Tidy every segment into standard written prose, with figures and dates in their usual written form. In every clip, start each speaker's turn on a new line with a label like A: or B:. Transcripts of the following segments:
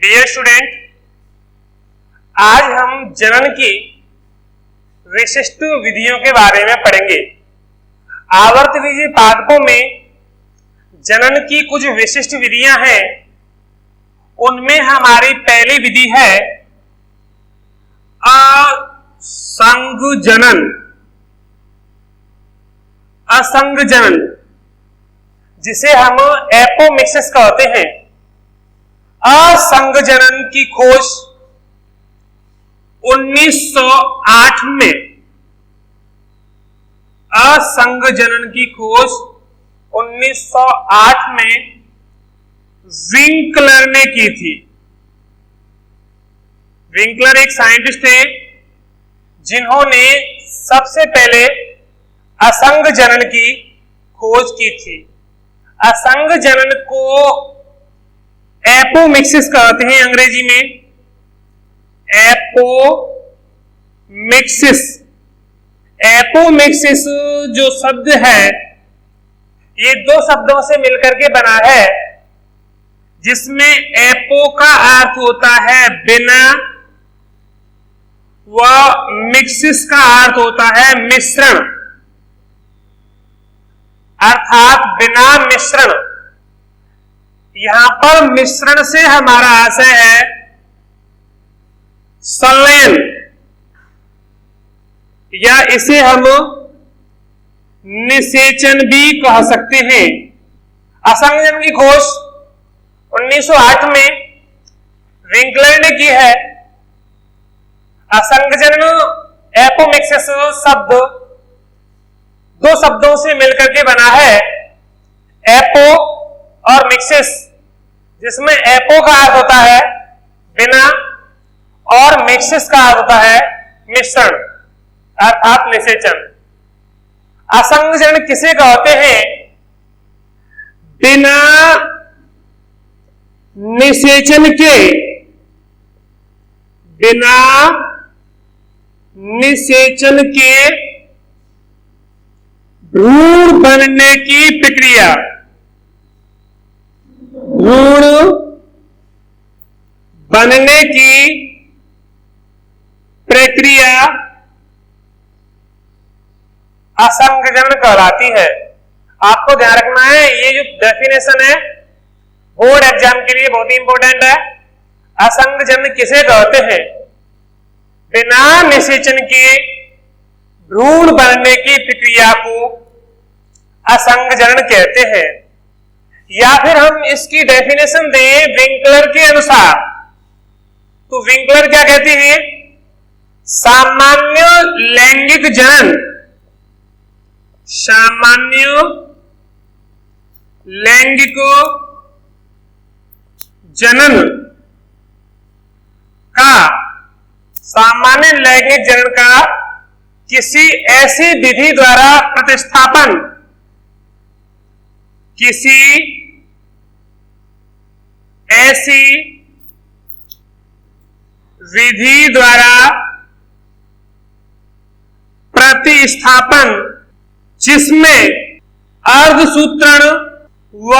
A: Dear student, आज हम जनन की विशिष्ट विधियों के बारे में पढ़ेंगे। आवर्त बीजीय पाठकों में जनन की कुछ विशिष्ट विधियां हैं। उनमें हमारी पहली विधि है असंग जनन। असंग जनन जिसे हम एपोमिक्सिस कहते हैं। असंग जनन की खोज 1908 में असंग जनन की खोज 1908 में विंकलर ने की थी। विंकलर एक साइंटिस्ट थे जिन्होंने सबसे पहले असंग जनन की खोज की थी। असंग जनन को एपोमिक्सिस कहते हैं अंग्रेजी में। एपोमिक्सिस। एपोमिक्सिस जो शब्द है ये दो शब्दों से मिलकर के बना है, जिसमें एपो का अर्थ होता है बिना व मिक्सिस का अर्थ होता है मिश्रण, अर्थात बिना मिश्रण। यहां पर मिश्रण से हमारा आशय है संलयन, या इसे हम निषेचन भी कह सकते हैं। असंग जनन की खोज 1908 में विंकलर ने की है। असंग जनन एपोमिक्सिस शब्द दो शब्दों से मिलकर के बना है, एपो और मिक्सिस, जिसमें एपो का अर्थ होता है बिना और मिक्सिस का अर्थ होता है मिश्रण, अर्थात निषेचन। असंग जनन किसे कहते हैं? बिना निषेचन के, बिना निषेचन के भ्रूण बनने की प्रक्रिया, भ्रूण बनने की प्रक्रिया असंग जनन कहलाती है। आपको ध्यान रखना है, ये जो डेफिनेशन है बोर्ड एग्जाम के लिए बहुत ही इंपॉर्टेंट है। असंग जनन किसे कहते हैं? बिना निषेचन के भ्रूण बनने की प्रक्रिया को असंग जनन कहते हैं। या फिर हम इसकी डेफिनेशन दें विंकलर के अनुसार, तो विंकलर क्या कहते हैं? सामान्य लैंगिक जनन, सामान्य लैंगिक जनन का, सामान्य लैंगिक जनन का किसी ऐसी विधि द्वारा प्रतिस्थापन, किसी ऐसी विधि द्वारा प्रतिस्थापन जिसमें अर्धसूत्रण व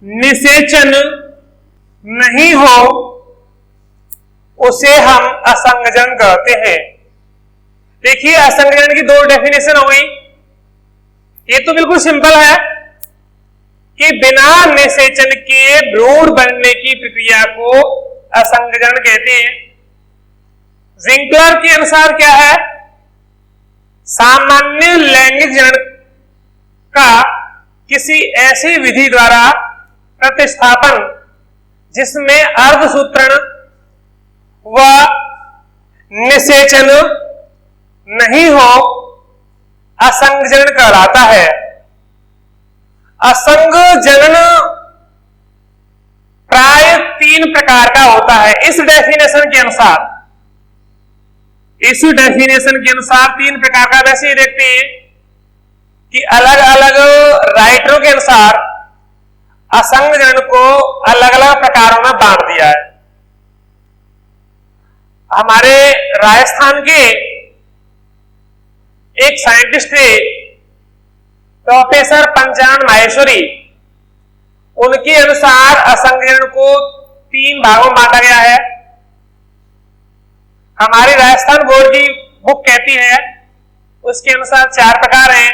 A: निषेचन नहीं हो, उसे हम असंग जनन कहते हैं। देखिए, असंग जनन की दो डेफिनेशन हो गई। ये तो बिल्कुल सिंपल है कि बिना निषेचन के भ्रूण बनने की प्रक्रिया को असंग जनन कहते हैं। विंकलर के अनुसार क्या है? सामान्य लैंगिक जनन का किसी ऐसी विधि द्वारा प्रतिस्थापन जिसमें अर्धसूत्रण व निषेचन नहीं हो, असंग जनन कहलाता है। असंग जनन प्राय 3 प्रकार का होता है। इस डेफिनेशन के अनुसार, इस डेफिनेशन के अनुसार 3 प्रकार का। वैसे ही देखते हैं कि अलग अलग राइटरों के अनुसार असंग जनन को अलग अलग प्रकारों में बांट दिया है। हमारे राजस्थान के एक साइंटिस्ट थे प्रोफेसर पंचानन माहेश्वरी, उनके अनुसार असंग जनन को 3 भागों में बांटा गया है। हमारी राजस्थान बोर्ड की बुक कहती है उसके अनुसार 4 प्रकार हैं।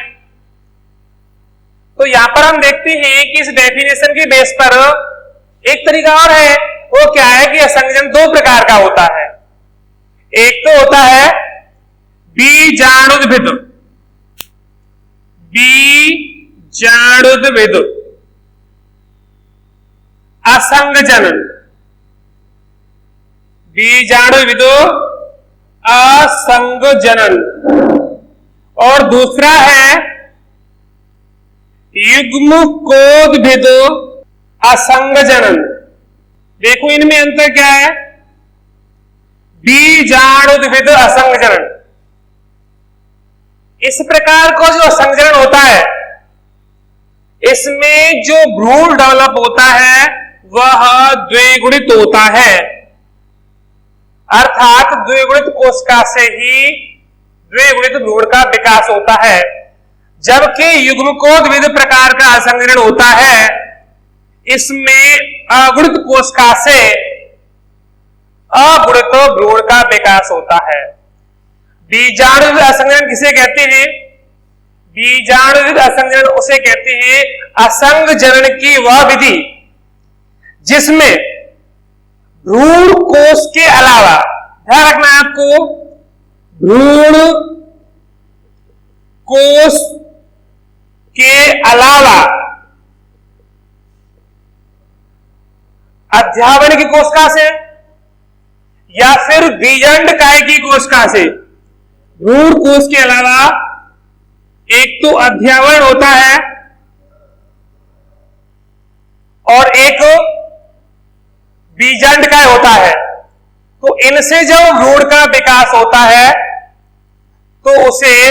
A: तो यहां पर हम देखते हैं कि इस डेफिनेशन के बेस पर एक तरीका और है, वो क्या है कि असंगजन 2 प्रकार का होता है। एक तो होता है बीजाणुद्भिद, बीजाणुद्भिद असंगजनन, बीजाणुद्भिद असंगजनन। और दूसरा है युग्मकोद्भिद असंगजनन। देखो इनमें अंतर क्या है। बीजाणुद्भिद असंगजनन, इस प्रकार का जो असंगजनन होता है इसमें जो भ्रूण डेवलप होता है वह द्विगुणित होता है, अर्थात द्विगुणित कोशिका से ही द्विगुणित भ्रूण का विकास होता है। जबकि युग्मकोद्भिद प्रकार का असंगजनन होता है इसमें अगुणित कोशिका से अगुणित भ्रूण का विकास होता है। बीजाणुद्भिद असंगजनन किसे कहते हैं? बीजाणुद्भिद असंगजनन उसे कहते हैं असंगजनन की वह विधि जिसमें भ्रूण कोश के अलावा, ध्यान रखना है आपको, भ्रूण कोश के अलावा अध्यावरण की कोशिका से या फिर बीजांडकाय की कोशिका से, भ्रूण कोश के अलावा एक तो अध्यावरण होता है और एक बीजांडकाय होता है। तो इनसे जब भ्रूण का विकास होता है तो उसे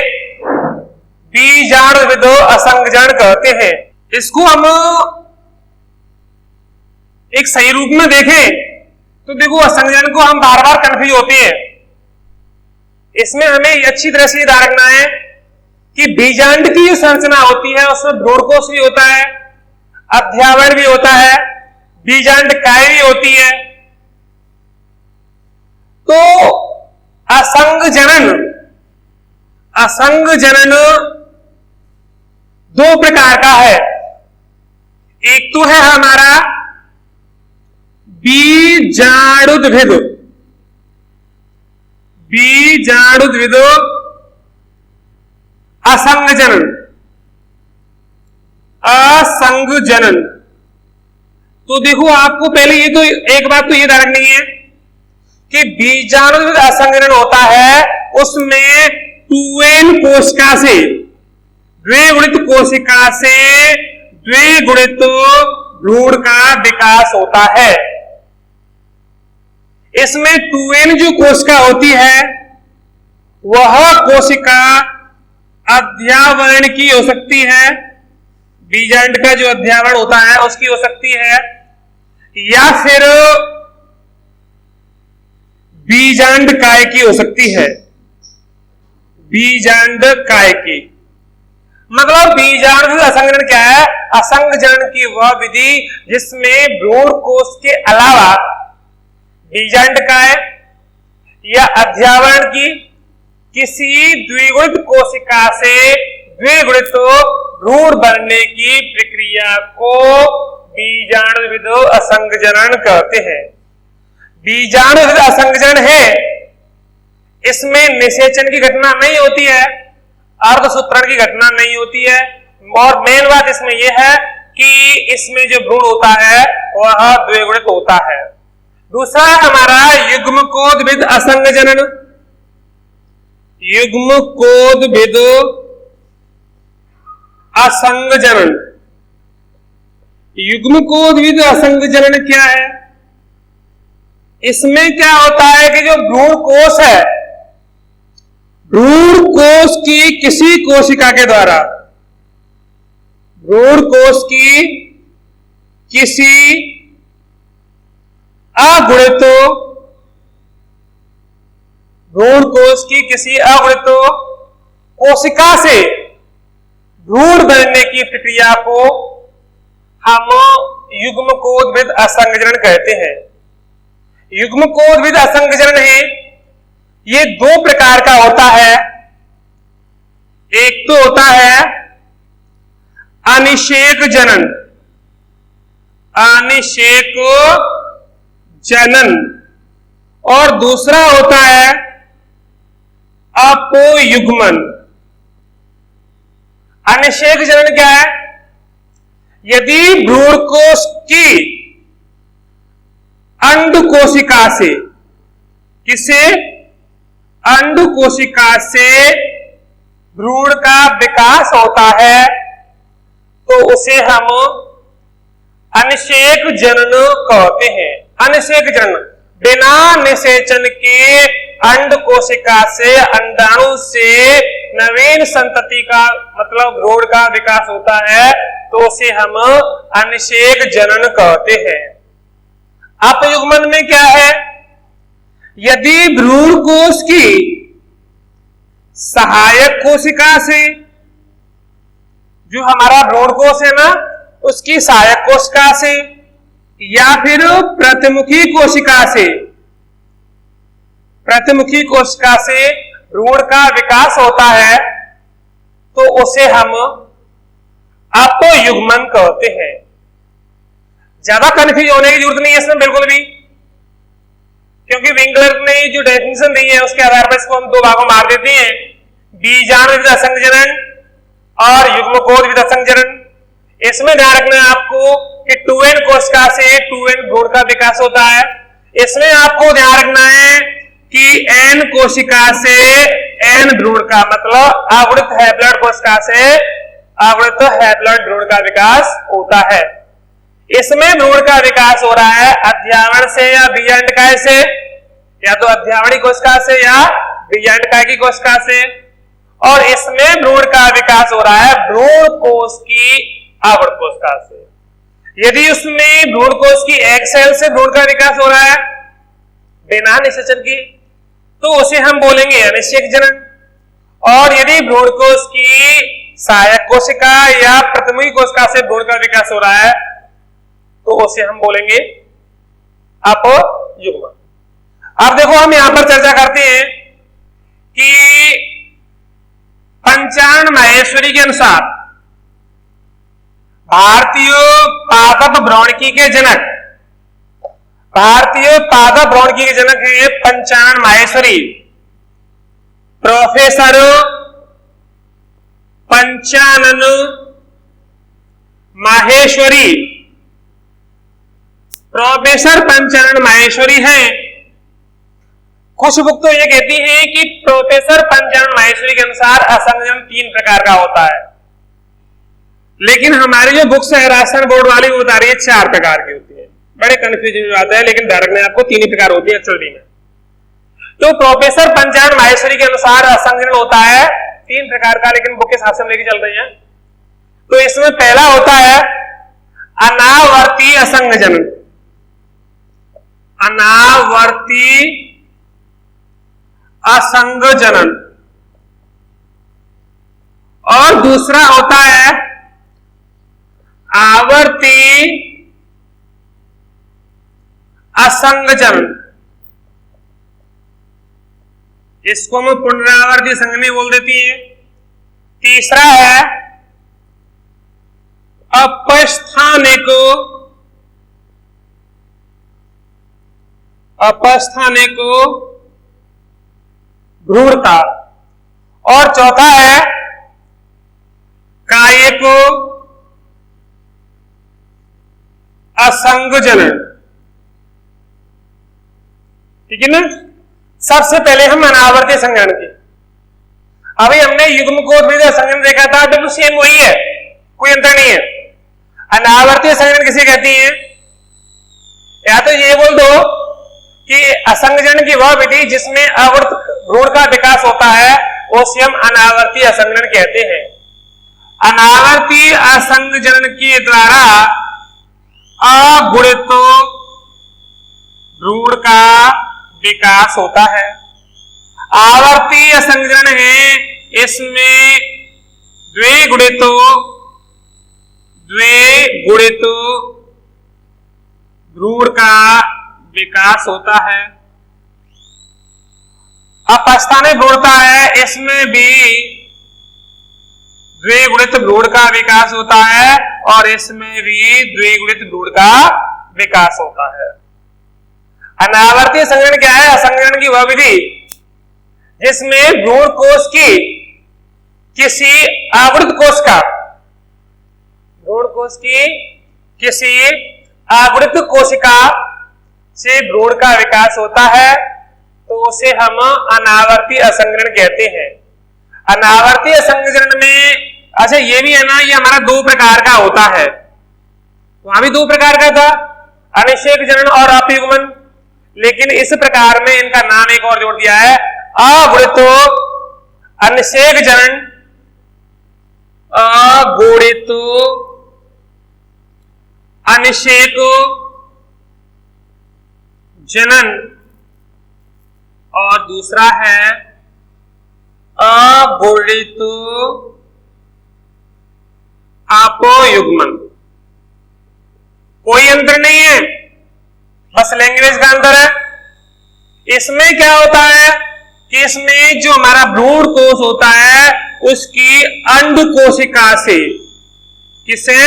A: बीजाणुद्भिद असंगजनन कहते हैं। इसको हम एक सही रूप में देखें तो देखो असंगजनन को हम बार बार कंफ्यूज होते हैं। इसमें हमें अच्छी तरह से ध्यान रखना है कि बीजांड की जो संरचना होती है उसमें भ्रूणकोश भी होता है, अध्यावरण भी होता है, बीजांडकाय भी होती है। तो असंगजनन 2 प्रकार का है। एक तो है हमारा बीजाणुद्भिद, बीजाणुद्भिद असंगजनन, असंगजनन। तो देखो आपको पहले ये तो एक बात तो ये ध्यान रखनी है कि बीजाणुद्भिद असंगजनन होता है उसमें 2n कोशिका से, द्विगुणित कोशिका से द्विगुणित भ्रूण का विकास होता है। इसमें 2n जो कोशिका होती है वह कोशिका अध्यावरण की हो सकती है, बीजांड का जो अध्यावरण होता है उसकी हो सकती है, या फिर बीजांडकाय की हो सकती है, बीजांडकाय की। मतलब बीजाणुद्भिद असंगजनन क्या है? असंगजनन की वह विधि जिसमें भ्रूण कोश के अलावा बीजांडकाय या अध्यावरण की किसी द्विगुणित कोशिका से द्विगुणित भ्रूण बनने की प्रक्रिया को बीजाणुद्भिद असंगजनन कहते हैं। बीजाणुद्भिद असंगजनन है इसमें निषेचन की घटना नहीं होती है, अर्धसूत्रण की घटना नहीं होती है, और मेन बात इसमें यह है कि इसमें जो भ्रूण होता है वह द्विगुणित होता है। दूसरा है हमारा युग्मकोद्भिद असंगजनन। युग्मकोद्भिद असंगजनन, युग्मकोद्भिद असंगजनन क्या है? इसमें क्या होता है कि जो भ्रूण कोश है, भ्रूण कोश की किसी कोशिका के द्वारा, भ्रूण कोश की किसी अगुणित, भ्रूण कोश की किसी अगुणित कोशिका से भ्रूण बनने की प्रक्रिया को हम युग्मकोद्भिद असंगजनन कहते हैं। युग्मकोद्भिद असंग जनन है, ये दो प्रकार का होता है। एक तो होता है अनिषेक जनन, अनिषेक जनन, और दूसरा होता है अपोयुग्मन। अनिषेक जनन क्या है? यदि भ्रूणकोश की अंड कोशिका से, किसे? अंड कोशिका से भ्रूण का विकास होता है तो उसे हम अनिषेक जनन कहते हैं। अनिषेक जनन बिना निषेचन के अंड कोशिका से, अंडाणु से नवीन संतति का मतलब भ्रूण का विकास होता है तो उसे हम अनिषेक जनन कहते हैं। अपयुग्मन में क्या है? यदि भ्रूण कोश की सहायक कोशिका से, जो हमारा भ्रूण कोश है ना, उसकी सहायक कोशिका से या फिर प्रतिमुखी कोशिका से, प्रतिमुखी कोशिका से भ्रूण का विकास होता है तो उसे हम अपयुग्मन कहते हैं। ज्यादा कन्फ्यूज होने की जरूरत नहीं है इसमें बिल्कुल भी, क्योंकि विंगलर ने जो डेफिनेशन दी है उसके आधार पर इसको हम दो भागों में मार देते हैं, बीजाणुविद असंग जनन और युग्मकोद्भिद असंग जनन। इसमें ध्यान रखना है आपको कि 2n कोशिका से 2n भ्रूण का विकास होता है। इसमें आपको ध्यान रखना है कि n कोशिका से n भ्रूण का मतलब आवृत हैप्लॉइड कोशिका से आवृत हैप्लॉइड भ्रूण का विकास होता है। इसमें भ्रूण का विकास हो रहा है अध्यावरण से या बीजांडकाय से, या तो अध्यावणी कोशिका से या बीजांडकाय की कोशिका से, और इसमें भ्रूण का विकास हो रहा है भ्रूण कोश की आवृत कोशिका से। यदि उसमें भ्रूण कोश की एक सेल से भ्रूण का विकास हो रहा है बिना निषेचन की तो उसे हम बोलेंगे अनिषेक जनन, और यदि भ्रूण कोश की सहायक कोशिका या प्रतिमुखी कोशिका से भ्रूण का विकास हो रहा है तो उसे हम बोलेंगे अपयुग्मन। अब देखो हम यहां पर चर्चा करते हैं कि पंचानन माहेश्वरी के अनुसार भारतीय पादप भ्रौणिकी के जनक, भारतीय पादप भ्रौणिकी के जनक है पंचानन माहेश्वरी, प्रोफेसर पंचानन माहेश्वरी, प्रोफेसर पंचानन माहेश्वरी हैं। कुछ बुक तो ये कहती हैं कि प्रोफेसर पंचानन माहेश्वरी के अनुसार असंग जनन 3 प्रकार का होता है, लेकिन हमारी जो बुक्स है राजस्थान बोर्ड वाली वो बता रही है 4 प्रकार की होती है। बड़े कंफ्यूजन आता है, लेकिन ध्यान रखना आपको 3 ही प्रकार होती है एक्चुअली में। तो प्रोफेसर पंचानन माहेश्वरी के अनुसार असंग जनन होता है 3 प्रकार का, लेकिन बुक के साथ से लेके चल रही है। तो इसमें पहला होता है अनावर्ती असंग जनन, अनावर्ती असंग जनन, और दूसरा होता है आवर्ती असंग जनन, इसको हम पुनरावर्ती संगनी बोल देती है। तीसरा है अपस्थानिक भ्रूण का, और चौथा है कायिक असंग जनन। ठीक है ना? सबसे पहले हम अनावर्ती संगणन की, अभी हमने युग्मकोद्भिद संगणन देखा था, बिल्कुल सेम वही है, कोई अंतर नहीं है। अनावर्ती संगणन किसे कहती है? या तो ये बोल दो कि असंगजन की वह विधि जिसमें आवर्त भ्रूण का विकास होता है उसे हम अनावर्ती असंगजन कहते हैं। अनावर्ती असंगजन के द्वारा अगुणित भ्रूण का विकास होता है। आवर्ती असंगजन है, इसमें द्विगुणित भ्रूण का विकास होता है। अपस्थानिक भ्रूणता है, इसमें भी द्विगुणित भ्रूण का विकास होता है और इसमें भी द्विगुणित भ्रूण का विकास होता है। अनावर्तीय संघनन क्या है? असंघनन की वह विधि जिसमें भ्रूण कोश की किसी आवृत कोश का, भ्रूण कोश की किसी आवृत कोशिका से भ्रूण का विकास होता है, तो उसे हम अनावर्तीय असंघनन कहते हैं। अनावर्तीय असंघनन में अच्छा ये भी है ना, ये हमारा दो प्रकार का होता है, वहां भी दो प्रकार का था, अनिषेक जनन और अपयुग्मन, लेकिन इस प्रकार में इनका नाम एक और जोड़ दिया है, अगुणित अनिषेक जनन, अगुणित अनिषेक जनन, और दूसरा है अगुणित अपयुग्मन। कोई अंतर नहीं है, बस लैंग्वेज का अंतर है। इसमें क्या होता है कि इसमें जो हमारा भ्रूण कोश होता है उसकी अंड कोशिका से, किसे?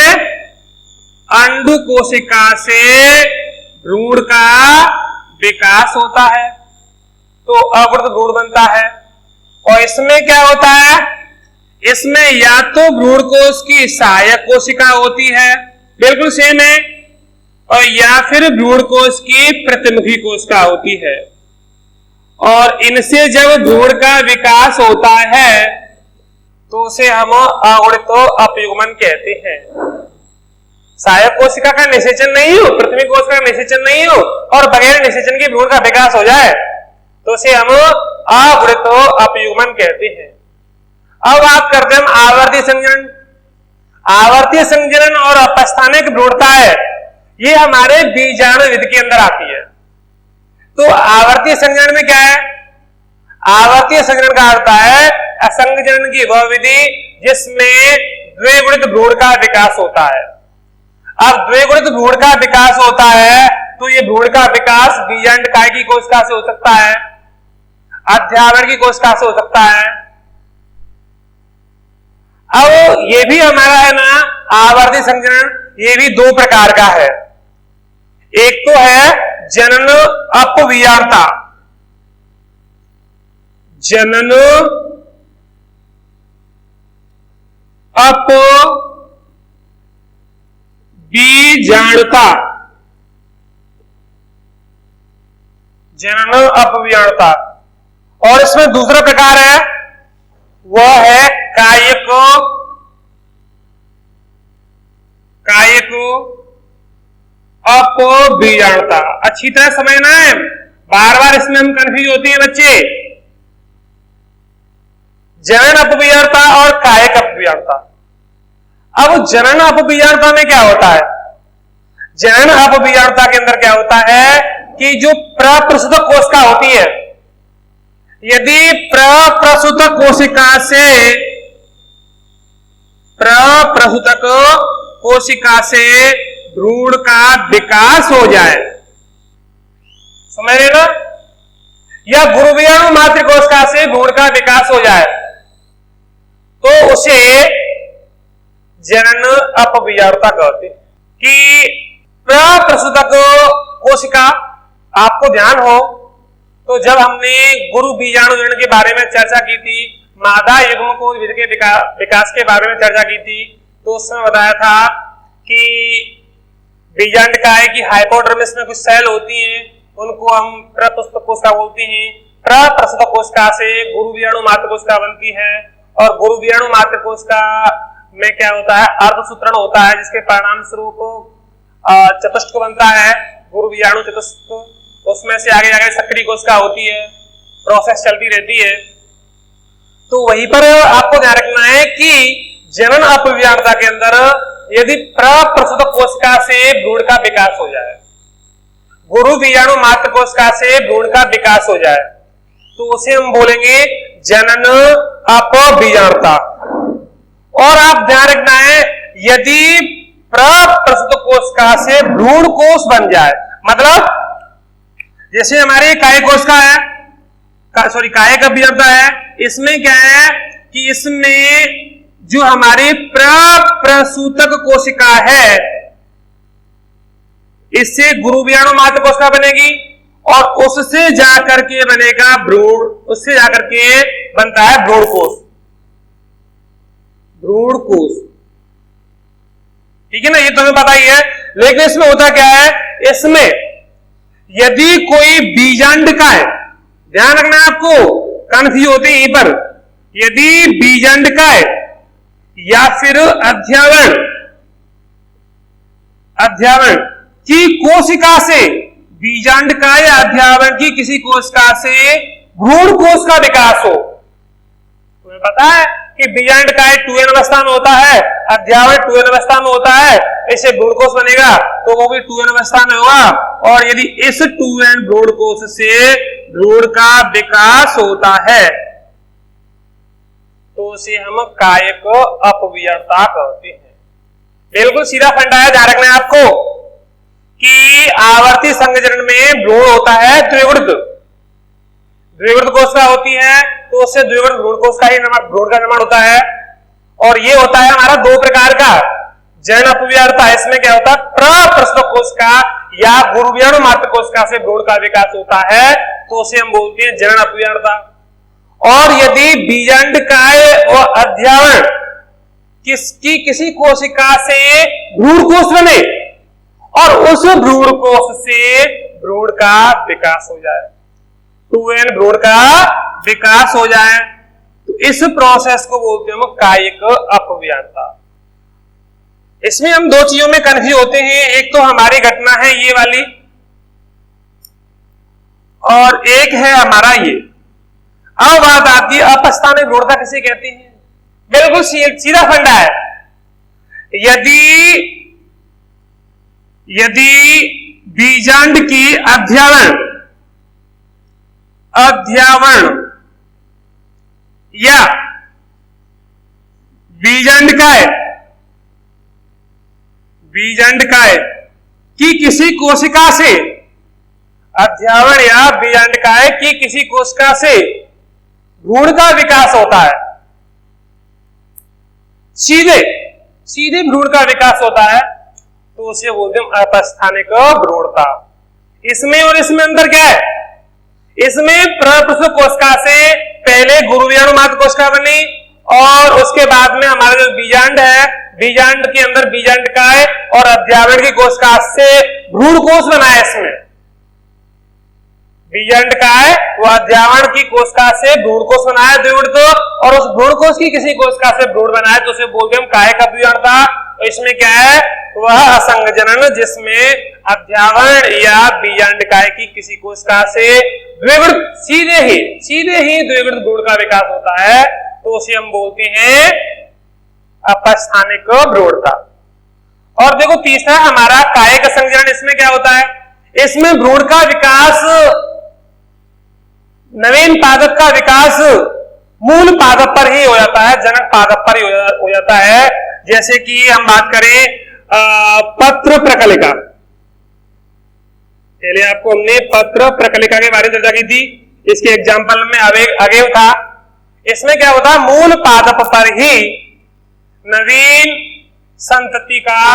A: अंड कोशिका से भ्रूण का विकास होता है, तो अगुणित भ्रूण बनता है। और इसमें क्या होता है? इसमें या तो भ्रूण कोश की सहायक कोशिका होती है, बिल्कुल सेम है, और या फिर भ्रूण कोश की प्रतिमुखी कोशिका होती है। और इनसे जब भ्रूण का विकास होता है तो उसे हम अगुणित अपयुग्मन कहते हैं। सहायक कोशिका का निषेचन नहीं हो, प्रतिमुखी कोशिका का निषेचन नहीं हो और बगैर निषेचन के भ्रूण का विकास हो जाए तो उसे हम अगुणित अपयुग्मन कहते हैं। अब बात करते हैं हम आवर्तीय संघनन। आवर्तीय संघनन और अपस्थानिक भ्रूणता है, ये हमारे बीजाणु विधि के अंदर आती है। तो आवर्तीय संघनन में क्या है? आवर्तीय संघनन का अर्थ है असंघनन की वह विधि जिसमें द्विगुणित भ्रूण का विकास होता है। अब द्विगुणित भ्रूण का विकास होता है तो ये भ्रूण का विकास बीजांडकाय की कोशिका से हो सकता है, अध्यावरण की कोशिका से हो सकता है। अब ये भी हमारा है ना आवर्ती संघनन, ये भी दो प्रकार का है। एक तो है जनन अपवीयाणता, जनन अपवीजाणता, जनन अपवीयाणता। और इसमें दूसरा प्रकार है, वह है कायिक अपवीयाणता। अच्छी तरह समझना है, बार बार इसमें हम कंफ्यूज होते हैं बच्चे। जनन अपवीयाणता और कायिक अपवीयाणता। अब जनन अपवीयाणता में क्या होता है? जनन अपवीयाणता के अंदर क्या होता है कि जो प्रप्रसूतक कोशिका होती है, यदि प्रप्रसूतक कोशिका से भ्रूण का विकास हो जाए, समझ रहे ना, या गुरुवियाणु मातृ कोशिका से भ्रूण का विकास हो जाए तो उसे जनन अपवीयाणता कहते हैं। कि प्रप्रसूतक कोशिका, आपको ध्यान हो तो जब हमने गुरु बीजाणु जनन के बारे में चर्चा की थी, मादा युग्म को विधि के विकास के बारे में चर्चा की थी, तो उस समय बताया था कि बीजांडकाय की हाइपोडर्मिस में कुछ सेल होती हैं, उनको हम प्रप्रसूतक कोशिका बोलते हैं। प्रप्रसूतक कोशिका से गुरु बीजाणु मातृ कोशिका बनती है और गुरु बीजाणु मातृ कोशिका में क्या होता है? अर्धसूत्रण होता है, जिसके परिणाम स्वरूप चतुष्क बनता है, गुरु बीजाणु चतुष्क। उसमें से आगे आगे सक्रिय कोशिका होती है, प्रोसेस चलती रहती है। तो वहीं पर आपको ध्यान रखना है कि जनन अपवीयाणता के अंदर यदि प्रप्रसूतक कोशिका से भ्रूण का विकास हो जाए, गुरु बीजाणु मातृ कोशिका से भ्रूण का विकास हो जाए, तो उसे हम बोलेंगे जनन अपवीयाणता। और आप ध्यान रखना है, यदि प्रप्रसूतक कोशिका से भ्रूण कोश बन जाए, मतलब जैसे हमारे काय कोशिका है, कायक अभियंता है, इसमें क्या है कि इसमें जो हमारी प्रसूतक कोशिका है इससे गुरुवियाणु मात्र कोशिका बनेगी और उससे जाकर के बनेगा भ्रूण, उससे जाकर के बनता है भ्रूण कोश, भ्रूण कोश। ठीक है ना, ये तुम्हें पता ही है। लेकिन इसमें होता क्या है, इसमें यदि कोई बीजांडकाय, ध्यान रखना आपको, कंफ्यूज होते यहीं पर, यदि बीजांडकाय या फिर अध्यवरण की कोशिका से, बीजांडकाय या अध्यवरण की किसी कोशिका से भ्रूण कोश का विकास हो, तुम्हें पता है कि बीजांडकाय 2n अवस्था में होता है, अध्यवरण 2n अवस्था में होता है, इससे भ्रूण कोश बनेगा तो वो भी 2n अवस्था में होगा। और यदि इस 2n भ्रूण कोश से भ्रूण का विकास होता है तो उसे हम कायक अपवियरता कहते हैं। बिल्कुल सीधा फंडा है, ध्यान रखना है आपको कि आवर्ती संघजन में भ्रूण होता है द्विवृत्त, द्विवृत्त कोशिका होती है तो उससे द्विवृत्त भ्रूण कोश का ही भ्रूण का निर्माण होता है। और ये होता है हमारा दो प्रकार का जनन अपवियरता। इसमें क्या होता है, प्रप्रसूतक कोशिका या गुरुवियाणु मात्र कोशिका से भ्रूण का विकास होता है तो उसे हम बोलते हैं जनन अपवियरता। और यदि बीजांडकाय और अध्यवरण किसी कोशिका से भ्रूण कोश बने और उस भ्रूण कोश से भ्रूण का विकास हो जाए, 2n भ्रूण का विकास हो जाए, तो इस प्रोसेस को बोलते हैं हम कायिक अपवियरता। इसमें हम दो चीजों में कंफ्यूज होते हैं, एक तो हमारी घटना है ये वाली और एक है हमारा ये। अब बात आती है अपस्थानिक भ्रूणता किसे कहते हैं। बिल्कुल सीधा फंडा है, यदि बीजांड की अध्यवरण या बीजांडकाय की किसी कोशिका से, अध्यवरण या बीजांडकाय की किसी कोशिका से भ्रूण का विकास होता है, सीधे भ्रूण का विकास होता है तो उसे बोलते हैं अपस्थानिक भ्रूणता। इसमें और इसमें अंतर क्या है, इसमें प्रप्रसूतक कोशिका से पहले गुरुवियाणु मात्र कोशिका बनी और उसके बाद में हमारा जो बीजांड है, बीजांड के अंदर बीजांडकाय और अध्यवरण की कोशिका से भ्रूण कोश बना है। इसमें बीजांडकाय वो अध्यवरण की कोशिका से भ्रूण कोश बना है द्विवृत्त, और उस भ्रूण कोश की किसी कोशिका से भ्रूण बना है तो उसे बोलते हैं कायिक अपवियरता। तो इसमें क्या है, वह असंग जनन जिसमें अध्यवरण या बीजांडकाय की किसी कोशिका से द्विवृत्त सीधे ही द्विवृत्त भ्रूण का विकास होता है तो उसे हम बोलते हैं अपस्थानिक भ्रूणता। और देखो तीसरा हमारा कायिक असंजनन, इसमें क्या होता है, इसमें भ्रूण का विकास, नवीन पादप का विकास मूल पादप पर ही हो जाता है, जनक पादप पर ही हो जाता है। जैसे कि हम बात करें पत्र प्रकलिका, पहले आपको हमने पत्र प्रकलिका के बारे में चर्चा की थी, इसके एग्जाम्पल में अवयव था। इसमें क्या होता है, मूल पादप पर ही नवीन संतति का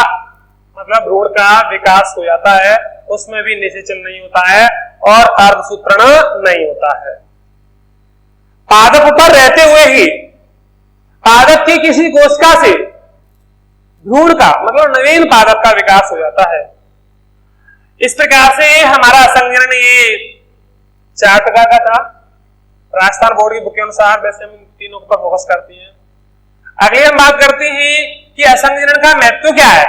A: मतलब भ्रूण का विकास हो जाता है, उसमें भी निषेचन नहीं होता है और अर्धसूत्रण नहीं होता है। पादप पर रहते हुए ही पादप की किसी कोशिका से भ्रूण का मतलब नवीन पादप का विकास हो जाता है। इस प्रकार से हमारा असंजनन ये 4 प्रकार का था। राजस्थान बोर्ड की बुक के अनुसार वैसे हम तीनों पर फोकस करते हैं। अगले हम बात करते हैं कि असंजनन का महत्व क्या है।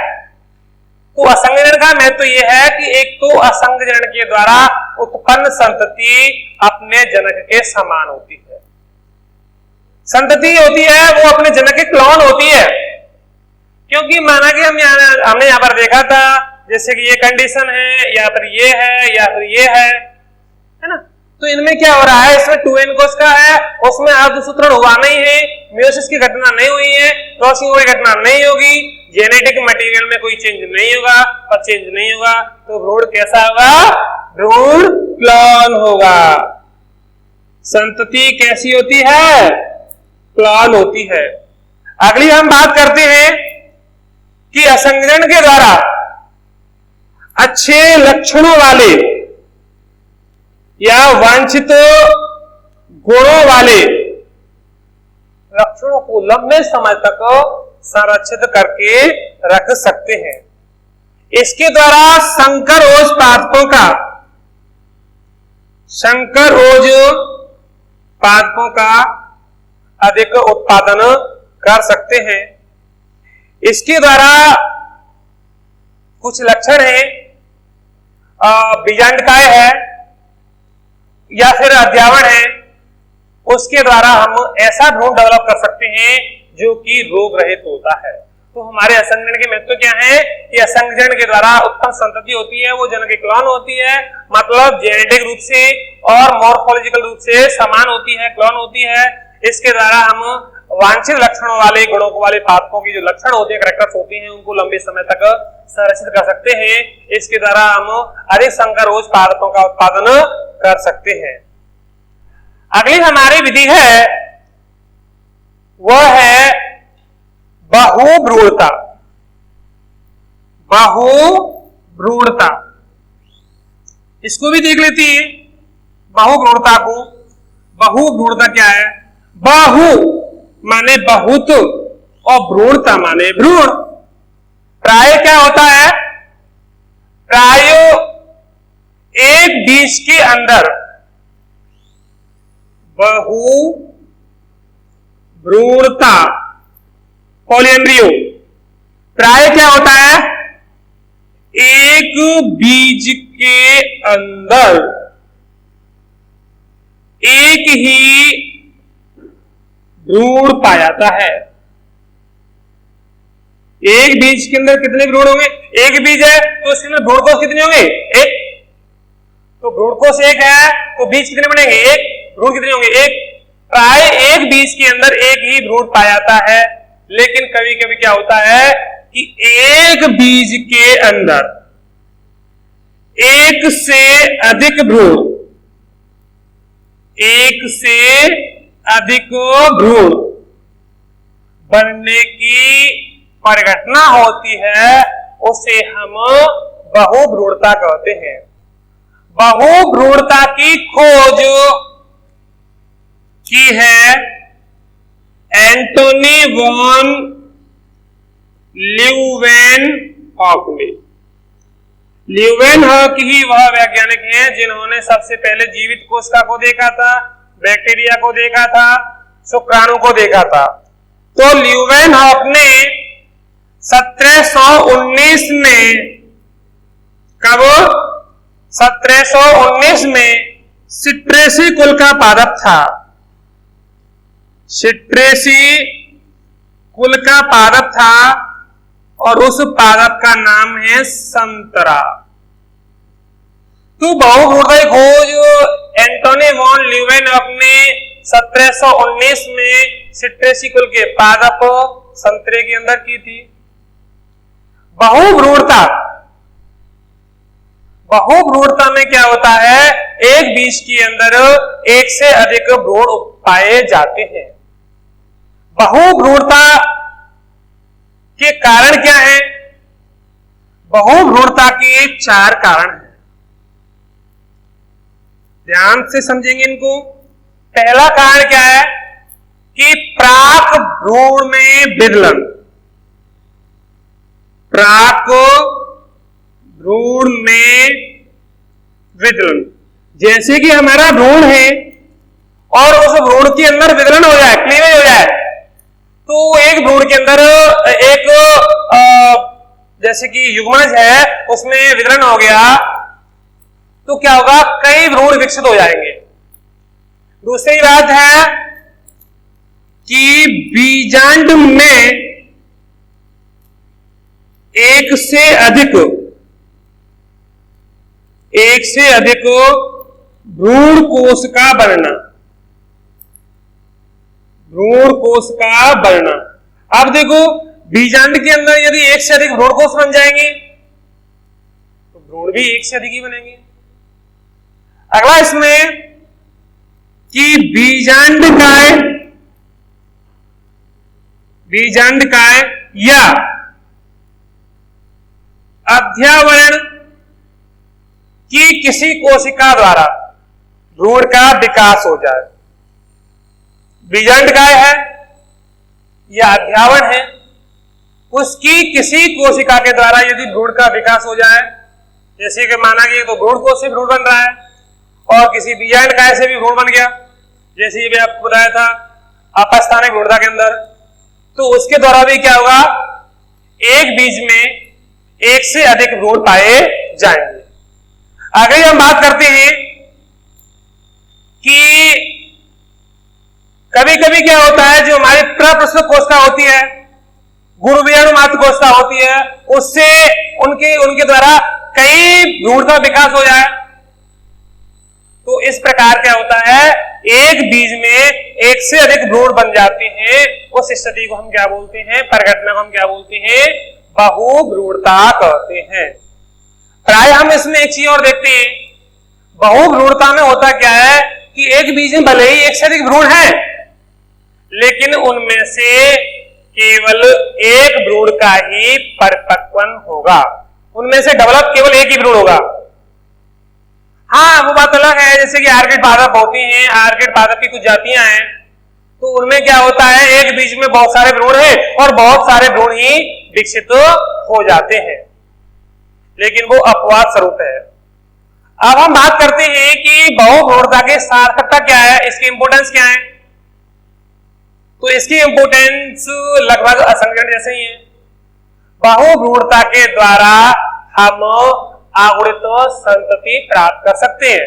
A: तो असंजनन का महत्व यह है कि एक तो असंजनन के द्वारा उत्पन्न संतति अपने जनक के समान होती है। संतति होती है वो अपने जनक के क्लोन होती है, क्योंकि माना कि हमने यहाँ पर देखा था जैसे कि ये कंडीशन है या फिर ये है या फिर ये है ना, तो इनमें क्या हो रहा है, इसमें 2n कोशिका है, उसमें अर्धसूत्रण हुआ नहीं है, मियोसिस की घटना नहीं हुई है, क्रॉसिंग की घटना नहीं होगी, जेनेटिक मटेरियल में कोई चेंज नहीं होगा और चेंज नहीं होगा, तो भ्रूण कैसा होगा, भ्रूण प्लान होगा। संतति कैसी होती है? प्लान होती है। अगली हम बात करते हैं कि असंगजन के द्वारा अच्छे लक्षणों वाले या वांछित गुणों वाले लक्षणों को लंबे समय तक संरक्षित करके रख सकते हैं। इसके द्वारा संकर पादपों का अधिक उत्पादन कर सकते हैं। इसके द्वारा कुछ लक्षण है, बीजांडकाय है या फिर अध्यावरण है, उसके द्वारा हम ऐसा भ्रूण डेवलप कर सकते हैं जो कि रोग रहित होता है। तो हमारे असंगजन के महत्व क्या है कि असंगजन के द्वारा उत्पन्न संतति होती है वो जनक क्लोन होती है, मतलब जेनेटिक रूप से और मॉर्फोलॉजिकल रूप से समान होती है, क्लोन होती है। इसके द्वारा हम वांछित लक्षणों वाले गुणों वाले पादपों की जो लक्षण होते हैं, कैरेक्टर्स होते हैं, उनको लंबे समय तक संरक्षित कर सकते हैं। इसके द्वारा हम अधिक संकरोज पादपों का उत्पादन कर सकते हैं। अगली हमारी विधि है वह है बहुभ्रूणता। बहुभ्रूणता इसको भी देख लेती है। बहुभ्रूणता को, बहुभ्रूणता क्या है? बहु माने बहुत और भ्रूणता माने भ्रूण। प्राय क्या होता है? प्राय एक बीज के अंदर बहुभ्रूणता पॉलीएम्ब्रियो। प्राय क्या होता है? एक बीज के अंदर एक ही भ्रूण पाया जाता है। एक बीज के अंदर कितने भ्रूण होंगे? एक बीज है तो उसके अंदर भ्रूणकोष कितने होंगे? एक। तो भ्रूणकोष एक है तो बीज कितने बनेंगे? एक। भ्रूण कितने होंगे? एक। प्राय एक बीज के अंदर एक ही भ्रूण पाया जाता है, लेकिन कभी कभी क्या होता है कि एक बीज के अंदर एक से अधिक भ्रूण, एक से अधिक भ्रूण बनने की परिघटना होती है, उसे हम बहुभ्रूणता कहते हैं। बहुभ्रूणता की खोज की है एंटोनी वॉन ल्यूवेनहॉक ने। ल्यूवेनहॉक ही वह वैज्ञानिक हैं जिन्होंने सबसे पहले जीवित कोशिका को देखा था, बैक्टीरिया को देखा था, शुक्राणु को देखा था। तो ल्यूवेनहॉक ने 1719 में, कब? 1719 में सिट्रेसी कुल का पादप था। सिट्रेसी कुल का पादप था और उस पादप का नाम है संतरा। तो बहुभ्रूणता की खोज एंटोनी वॉन ल्यूवेनहॉक ने 1719 में सिट्रेसी कुल के पादप संतरे के अंदर की थी। बहुभ्रूणता में क्या होता है? एक बीज के अंदर एक से अधिक भ्रूण पाए जाते हैं। बहुभ्रूणता के कारण क्या है? बहुभ्रूणता के 4 कारण हैं। ध्यान से समझेंगे इनको। पहला कारण क्या है कि प्राक भ्रूण में विदलन। प्राक भ्रूण में विदलन, जैसे कि हमारा भ्रूण है और उस भ्रूण के अंदर विदलन हो जाए, क्लीवेज हो जाए, तो एक भ्रूण के अंदर एक जैसे कि युग्मज है उसमें विदलन हो गया तो क्या होगा? कई भ्रूण विकसित हो जाएंगे। दूसरी बात है कि बीजांड में एक से अधिक भ्रूण कोश का बनना। भ्रूण कोश का बनना। अब देखो बीजांड के अंदर यदि एक से अधिक भ्रूण कोश बन जाएंगे तो भ्रूण भी एक से अधिक ही बनेंगे। अगला इसमें कि बीजांडकाय या अध्यावरण की किसी कोशिका द्वारा भ्रूण का विकास हो जाए। बीजांडकाय है या अध्यावरण है, उसकी किसी कोशिका के द्वारा यदि भ्रूण का विकास हो जाए, जैसे कि माना कि तो भ्रूण कोश से भ्रूण बन रहा है और किसी बीजांडकाय से भी भ्रूण बन गया, जैसे ये आपको बताया था अपस्थानिक भ्रूणता के अंदर, तो उसके द्वारा भी क्या होगा, एक बीज में एक से अधिक भ्रूण पाए जाएंगे। आगे हम बात करते हैं कि कभी कभी क्या होता है, जो हमारी प्रप्रसव कोशिका होती है, गुरुविषाणु मात्र कोशिका होती है, उससे उनके द्वारा कई भ्रूण का विकास हो जाए, तो इस प्रकार क्या होता है, एक बीज में एक से अधिक भ्रूण बन जाते हैं। उस स्थिति को हम क्या बोलते हैं, परिघटना को हम क्या बोलते हैं, बहुभ्रूणता कहते हैं। प्राय हम इसमें एक चीज और देखते हैं, बहुभ्रूणता में होता क्या है कि एक बीज में भले ही एक से अधिक भ्रूण है, लेकिन उनमें से केवल एक भ्रूण का ही परिपक्वन होगा, उनमें से डेवलप केवल एक ही भ्रूण होगा। हाँ, वो बात अलग है, जैसे कि आर्किड पादप होती हैं, आर्किड पादप की कुछ जातियां हैं, तो उनमें क्या होता है, एक बीज में बहुत सारे भ्रूण हैं और बहुत सारे भ्रूण ही विकसित हो जाते हैं, लेकिन वो अपवाद स्वरूप है। अब हम बात करते हैं कि बहुभ्रूणता की सार्थकता क्या है, इसकी इंपोर्टेंस क्या है। तो इसकी इंपोर्टेंस लगभग असंगठित जैसे ही है। बहुभ्रूणता के द्वारा हम आगुणित संतति प्राप्त कर सकते हैं,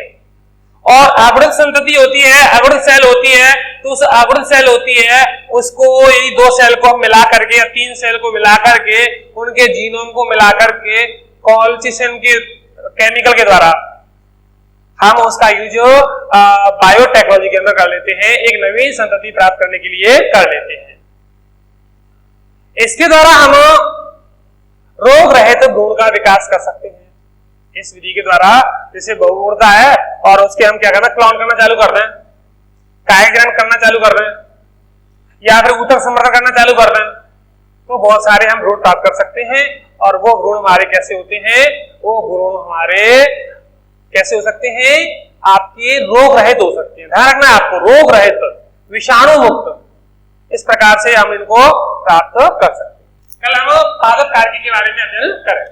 A: और आगुणित संतति होती है, आगुणित सेल होती है, तो उस आगुणित सेल होती है, उसको यदि दो सेल को मिला करके या तीन सेल को मिला करके, उनके जीनोम को मिला करके कोल्चिशन के केमिकल के द्वारा हम उसका यूज बायोटेक्नोलॉजी के अंदर कर लेते हैं, एक नवीन संतति प्राप्त करने के लिए कर लेते हैं। इसके द्वारा हम रोग रहित भ्रूण का विकास कर सकते हैं। इस विधि के द्वारा जैसे बहुभ्रूणता है और उसके हम क्या करना, क्लोन करना चालू कर रहे हैं, कायग्रहण करना चालू कर रहे हैं, या फिर ऊतक संवर्धन करना चालू कर रहे हैं, तो बहुत सारे हम भ्रूण प्राप्त कर सकते हैं। और वो भ्रूण हमारे कैसे होते हैं, वो भ्रूण हमारे कैसे हो सकते हैं, आपके रोग रहित हो सकते हैं। ध्यान रखना है आपको, रोग रहित, विषाणु मुक्त, इस प्रकार से हम इनको प्राप्त कर सकते हैं। कल हम पादप कार्य के बारे में अध्ययन करें।